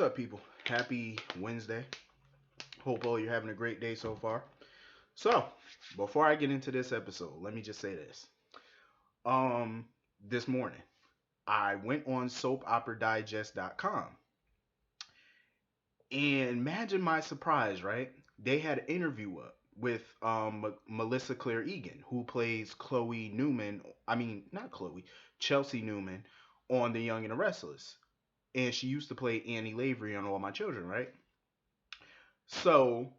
What's up, people? Happy Wednesday. Hope all you're having a great day so far. So, before I get into this episode, let me just say this. Um, this morning, I went on soapoperadigest.com and imagine my surprise, right? They had an interview up with Melissa Claire Egan, who plays Chloe Newman. I mean, not Chloe, Chelsea Newman on The Young and the Restless. And she used to play Annie Lavery on All My Children, right? So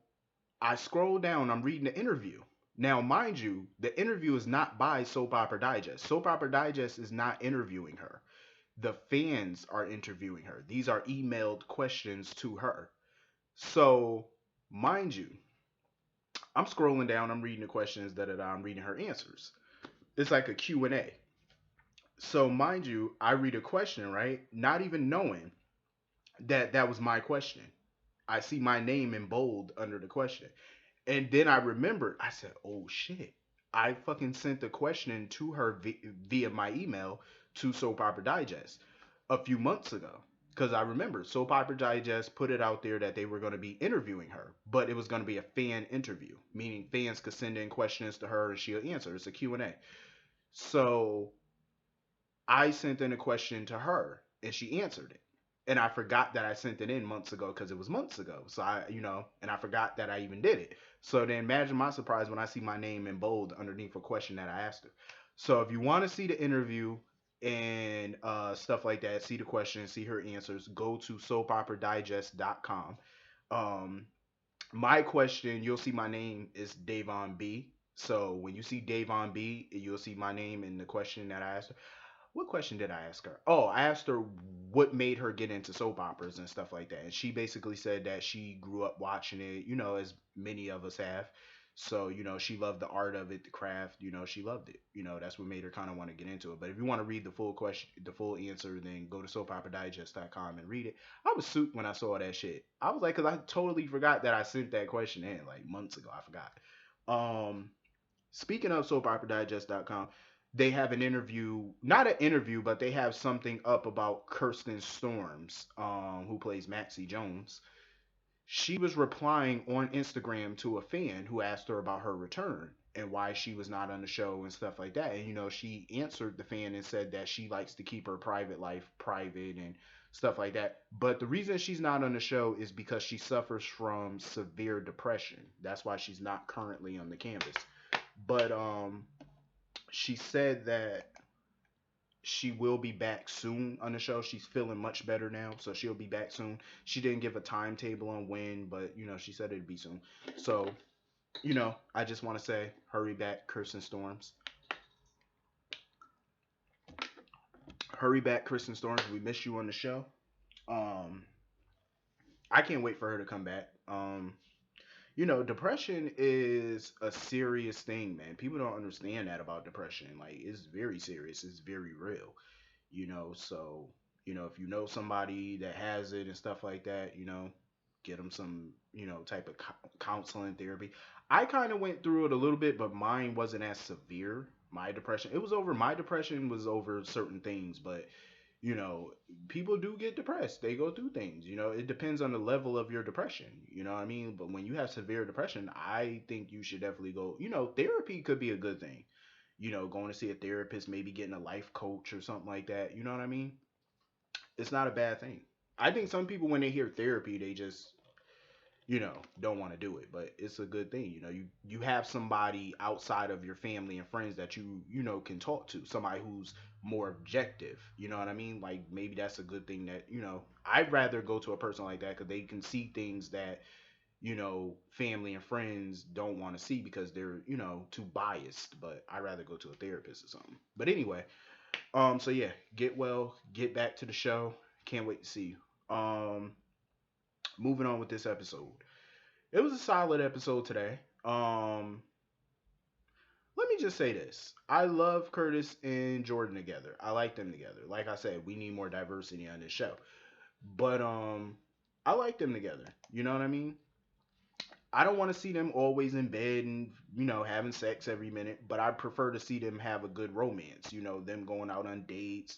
I scroll down, I'm reading the interview. Now, mind you, the interview is not by Soap Opera Digest. Soap Opera Digest is not interviewing her. The fans are interviewing her. These are emailed questions to her. So, mind you, I'm scrolling down, I'm reading the questions, I'm reading her answers. It's like a Q&A. So, mind you, I read a question, right? Not even knowing that that was my question. I see my name in bold under the question. And then I remembered, I said, oh shit. I fucking sent the question to her via my email to Soap Opera Digest a few months ago. Because I remember Soap Opera Digest put it out there that they were going to be interviewing her, but it was going to be a fan interview, meaning fans could send in questions to her and she'll answer. It's a Q&A. So I sent in a question to her and she answered it. And I forgot that I sent it in months ago because it was months ago. So and I forgot that I even did it. So then imagine my surprise when I see my name in bold underneath a question that I asked her. So if you want to see the interview and stuff like that, see the question, see her answers, go to soapoperadigest.com. Um, my question, you'll see my name is Davon B. So when you see Davon B, you'll see my name in the question that I asked her. What question did I ask her? Oh, I asked her what made her get into soap operas and stuff like that. And she basically said that she grew up watching it, as many of us have. So, she loved the art of it, the craft, she loved it. That's what made her kind of want to get into it. But if you want to read the full question, the full answer, then go to soapoperadigest.com and read it. I was souped when I saw that shit. I was like, because I totally forgot that I sent that question in like months ago. I forgot. Um, Speaking of soapoperadigest.com, they have an interview, not an interview, but they have something up about Kirsten Storms, who plays Maxie Jones. She was replying on Instagram to a fan who asked her about her return and why she was not on the show and stuff like that. And she answered the fan and said that she likes to keep her private life private and stuff like that. But the reason she's not on the show is because she suffers from severe depression. That's why she's not currently on the canvas. But she said that she will be back soon on the show. She's feeling much better now, so she'll be back soon. She didn't give a timetable on when, but she said it'd be soon. So, I just want to say, hurry back, Kirsten Storms. Hurry back, Kirsten Storms. We miss you on the show. Um, I can't wait for her to come back. Depression is a serious thing, man. People don't understand that about depression. Like, it's very serious. It's very real. So, if you know somebody that has it and stuff like that, get them some, type of counseling therapy. I kind of went through it a little bit, but mine wasn't as severe. My depression was over certain things, but you know, people do get depressed. They go through things. It depends on the level of your depression. You know what I mean? But when you have severe depression, I think you should definitely go. Therapy could be a good thing. Going to see a therapist, maybe getting a life coach or something like that. You know what I mean? It's not a bad thing. I think some people, when they hear therapy, they just don't want to do it, but it's a good thing. You have somebody outside of your family and friends that can talk to, somebody who's more objective. You know what I mean? Like, maybe that's a good thing that I'd rather go to a person like that because they can see things that family and friends don't want to see because they're too biased. But I'd rather go to a therapist or something. But anyway, so yeah, get well, get back to the show. Can't wait to see you. Moving on with this episode. It was a solid episode today. Let me just say this. I love Curtis and Jordan together. I like them together. Like I said, we need more diversity on this show. But I like them together. You know what I mean? I don't want to see them always in bed and having sex every minute, but I prefer to see them have a good romance. Them going out on dates,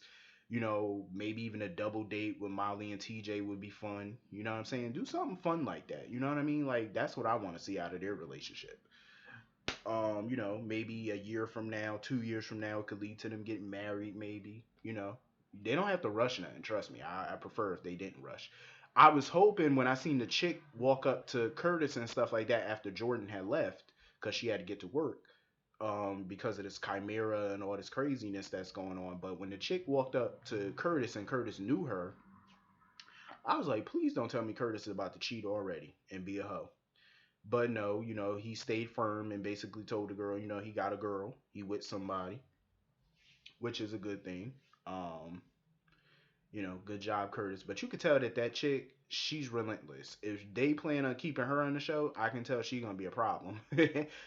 Maybe even a double date with Molly and TJ would be fun. You know what I'm saying? Do something fun like that. You know what I mean? Like that's what I want to see out of their relationship. Maybe a year from now, 2 years from now, it could lead to them getting married. Maybe. They don't have to rush nothing. Trust me. I prefer if they didn't rush. I was hoping when I seen the chick walk up to Curtis and stuff like that after Jordan had left, because she had to get to work, because of this chimera and all this craziness that's going on. But when the chick walked up to Curtis and Curtis knew her, I was like, please don't tell me Curtis is about to cheat already and be a hoe. But no, he stayed firm and basically told the girl, he got a girl, he with somebody, which is a good thing. Um, Good job, Curtis. But you could tell that that chick, she's relentless. If they plan on keeping her on the show, I can tell she's gonna be a problem.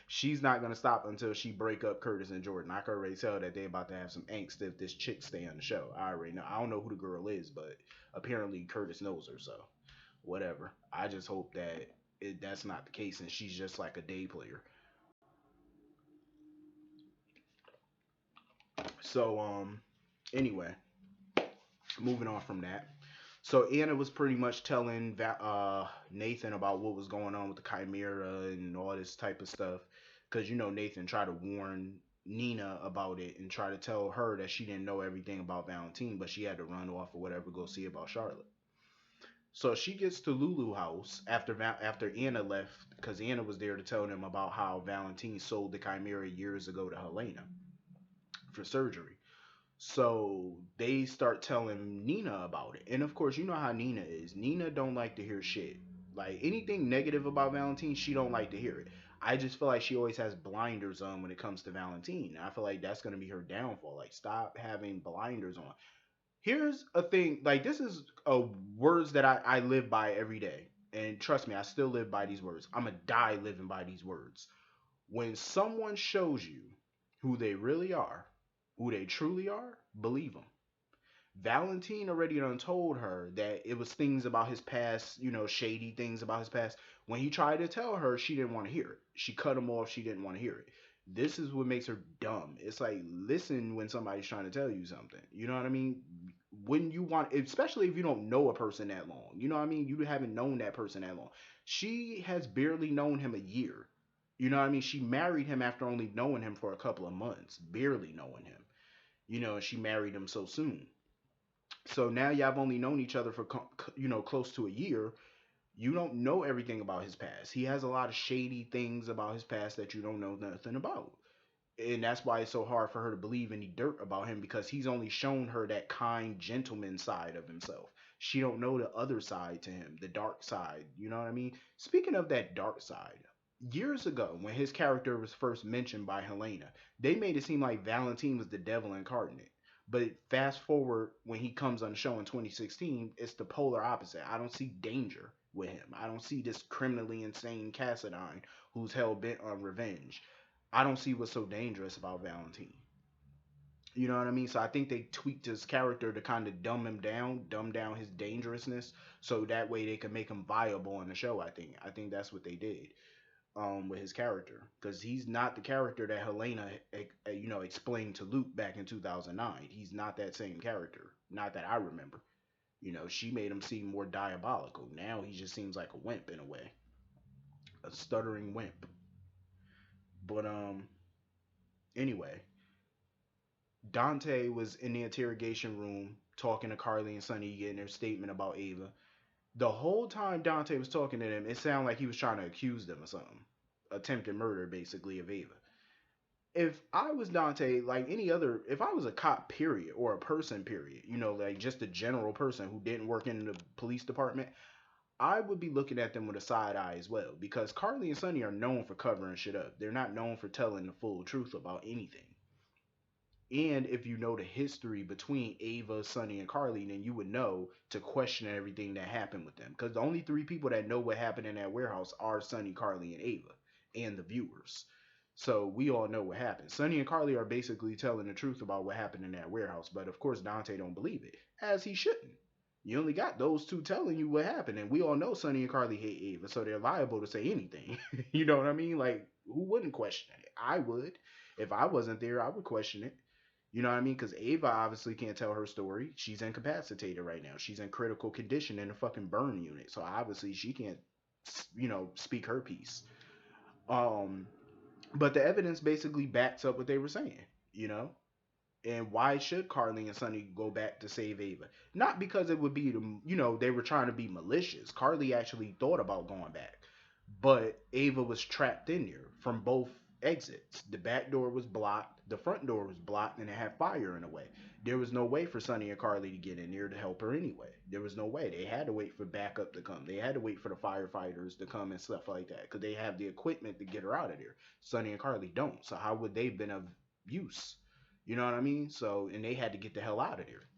She's not gonna stop until she break up Curtis and Jordan. I can already tell that they about to have some angst if this chick stay on the show. I already know. I don't know who the girl is, but apparently Curtis knows her, so whatever. I just hope that that's not the case and she's just like a day player. So anyway, moving on from that. So Anna was pretty much telling Nathan about what was going on with the Chimera and all this type of stuff, because Nathan tried to warn Nina about it and try to tell her that she didn't know everything about Valentine, but she had to run off or whatever, go see about Charlotte. So she gets to Lulu house after Anna left, because Anna was there to tell them about how Valentine sold the Chimera years ago to Helena for surgery. So they start telling Nina about it. And of course, you know how Nina is. Nina don't like to hear shit. Like anything negative about Valentine, she don't like to hear it. I just feel like she always has blinders on when it comes to Valentine. I feel like that's gonna be her downfall. Like stop having blinders on. Here's a thing, like this is words that I live by every day. And trust me, I still live by these words. I'ma die living by these words. When someone shows you who they really are, who they truly are, believe them. Valentine already done told her that it was things about his past, shady things about his past. When he tried to tell her, she didn't want to hear it. She cut him off. She didn't want to hear it. This is what makes her dumb. It's like, listen when somebody's trying to tell you something. You know what I mean? When you want, especially if you don't know a person that long. You know what I mean? You haven't known that person that long. She has barely known him a year. You know what I mean? She married him after only knowing him for a couple of months, barely knowing him. She married him so soon. So now y'all have only known each other for close to a year. You don't know everything about his past. He has a lot of shady things about his past that you don't know nothing about. And that's why it's so hard for her to believe any dirt about him, because he's only shown her that kind gentleman side of himself. She don't know the other side to him, the dark side. You know what I mean? Speaking of that dark side, years ago when his character was first mentioned by Helena, they made it seem like Valentine was the devil incarnate. But fast forward when he comes on the show in 2016, it's the polar opposite. I don't see danger with him. I don't see this criminally insane Cassadine who's hell bent on revenge. I don't see what's so dangerous about Valentine. You know what I mean? So I think they tweaked his character to kind of dumb down his dangerousness, so that way they can make him viable on the show. I think that's what they did with his character, because he's not the character that Helena explained to Luke back in 2009. He's not that same character, not that I remember. She made him seem more diabolical. Now he just seems like a wimp in a way, a stuttering wimp. But anyway, Dante was in the interrogation room talking to Carly and Sonny, getting their statement about Ava. The whole time Dante was talking to them, it sounded like he was trying to accuse them of something. Attempted murder, basically, of Ava. If I was Dante, like any other, if I was a cop, period, or a person, period, like just a general person who didn't work in the police department, I would be looking at them with a side eye as well. Because Carly and Sonny are known for covering shit up. They're not known for telling the full truth about anything. And if you know the history between Ava, Sonny, and Carly, then you would know to question everything that happened with them. Because the only three people that know what happened in that warehouse are Sonny, Carly, and Ava, and the viewers. So we all know what happened. Sonny and Carly are basically telling the truth about what happened in that warehouse. But of course, Dante don't believe it, as he shouldn't. You only got those two telling you what happened, and we all know Sonny and Carly hate Ava, so they're liable to say anything. You know what I mean? Like, who wouldn't question it? I would. If I wasn't there, I would question it. You know what I mean? Because Ava obviously can't tell her story. She's incapacitated right now. She's in critical condition in a fucking burn unit. So obviously she can't, speak her piece. Um, but the evidence basically backs up what they were saying. You know, and why should Carly and Sonny go back to save Ava? Not because it would be, they were trying to be malicious. Carly actually thought about going back, but Ava was trapped in there from both exits. The back door was blocked, the front door was blocked, and it had fire in the way. There was no way for Sonny and Carly to get in there to help her anyway. There was no way. They had to wait for backup to come. They had to wait for the firefighters to come and stuff like that because they have the equipment to get her out of there. Sonny and Carly don't. So how would they have been of use? You know what I mean? So, and they had to get the hell out of there.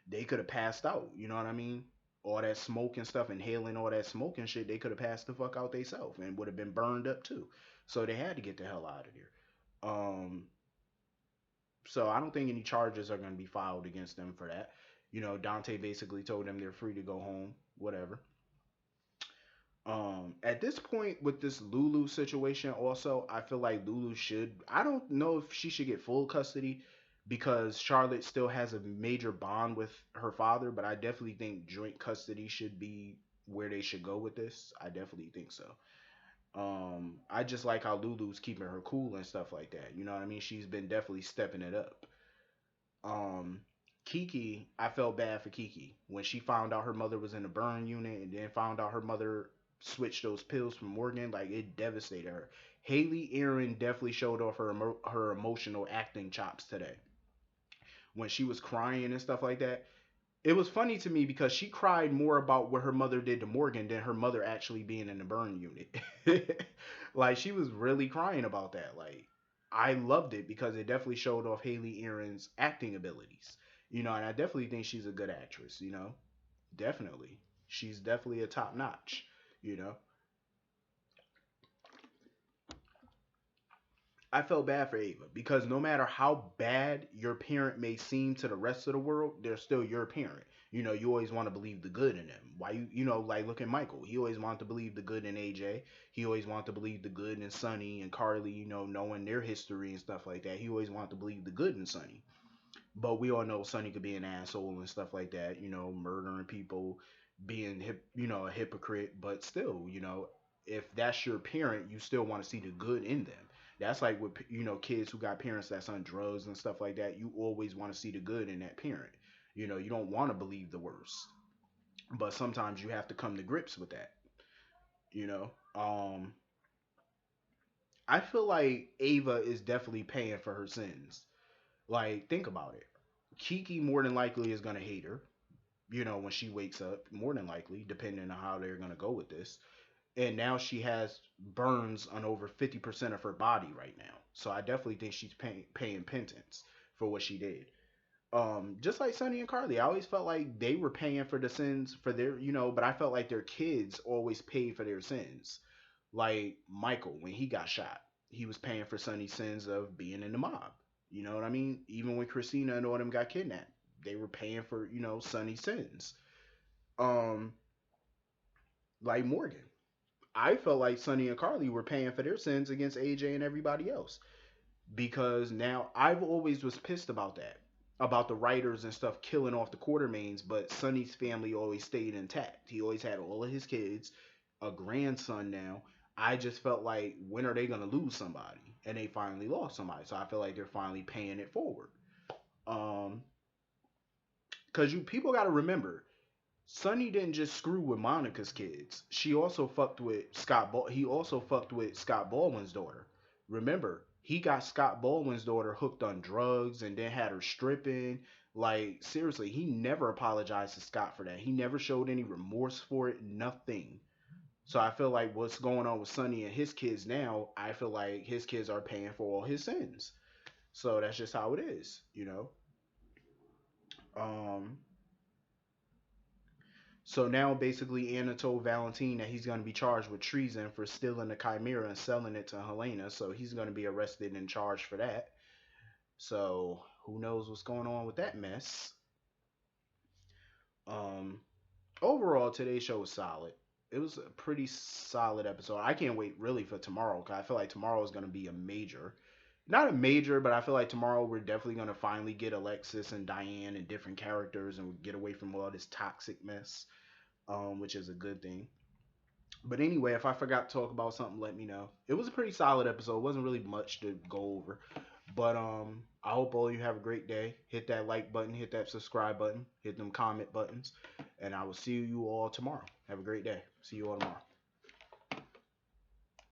They could have passed out. You know what I mean? All that smoke and stuff, inhaling all that smoke and shit, they could have passed the fuck out themselves and would have been burned up too. So they had to get the hell out of there. So I don't think any charges are going to be filed against them for that. Dante basically told them they're free to go home, whatever. At this point with this Lulu situation, also, I feel like Lulu should. I don't know if she should get full custody because Charlotte still has a major bond with her father, but I definitely think joint custody should be where they should go with this. I definitely think so. I just like how Lulu's keeping her cool and stuff like that. You know what I mean? She's been definitely stepping it up. um Kiki, I felt bad for Kiki when she found out her mother was in the burn unit and then found out her mother switched those pills from Morgan. Like, it devastated her. Haley Aaron definitely showed off her emotional acting chops today when she was crying and stuff like that. It was funny to me because she cried more about what her mother did to Morgan than her mother actually being in the burn unit. Like, she was really crying about that. Like, I loved it because it definitely showed off Haley Aaron's acting abilities. And I definitely think she's a good actress, Definitely. She's definitely a top notch, you know. I felt bad for Ava because no matter how bad your parent may seem to the rest of the world, they're still your parent. You always want to believe the good in them. Why like look at Michael. He always wanted to believe the good in AJ. He always wanted to believe the good in Sonny and Carly, knowing their history and stuff like that. He always wanted to believe the good in Sonny. But we all know Sonny could be an asshole and stuff like that, murdering people, being a hypocrite. But still, if that's your parent, you still want to see the good in them. That's like with kids who got parents that's on drugs and stuff like that. You always want to see the good in that parent. You don't want to believe the worst, but sometimes you have to come to grips with that. You know, um, I feel like Ava is definitely paying for her sins. Like, think about it. Kiki more than likely is gonna hate her, when she wakes up, more than likely, depending on how they're gonna go with this. And now she has burns on over 50% of her body right now. So I definitely think she's paying penance for what she did. Just like Sonny and Carly, I always felt like they were paying for the sins for their, but I felt like their kids always paid for their sins. Like Michael, when he got shot, he was paying for Sonny's sins of being in the mob. You know what I mean? Even when Christina and all them got kidnapped, they were paying for, Sonny's sins. Um, like Morgan. I felt like Sonny and Carly were paying for their sins against AJ and everybody else. Because now I've always was pissed about that. About the writers and stuff killing off the Quartermains, but Sonny's family always stayed intact. He always had all of his kids, a grandson now. I just felt like, when are they gonna lose somebody? And they finally lost somebody. So I feel like they're finally paying it forward. Um, because you people gotta remember, Sonny didn't just screw with Monica's kids. She also fucked with He also fucked with Scott Baldwin's daughter. Remember, he got Scott Baldwin's daughter hooked on drugs and then had her stripping. Like, seriously, he never apologized to Scott for that. He never showed any remorse for it. Nothing. So I feel like what's going on with Sonny and his kids now, I feel like his kids are paying for all his sins. So that's just how it is. Um, So now basically Anna told Valentine that he's going to be charged with treason for stealing the Chimera and selling it to Helena. So he's going to be arrested and charged for that. So who knows what's going on with that mess. Um, Overall, today's show was solid. It was a pretty solid episode. I can't wait really for tomorrow because I feel like tomorrow is going to be a major. not a major, but I feel like tomorrow we're definitely gonna finally get Alexis and Diane and different characters and get away from all this toxic mess, which is a good thing. But anyway, if I forgot to talk about something, let me know. It was a pretty solid episode. It wasn't really much to go over. But I hope all of you have a great day. Hit that like button, hit that subscribe button, hit them comment buttons, and I will see you all tomorrow. Have a great day. See you all tomorrow.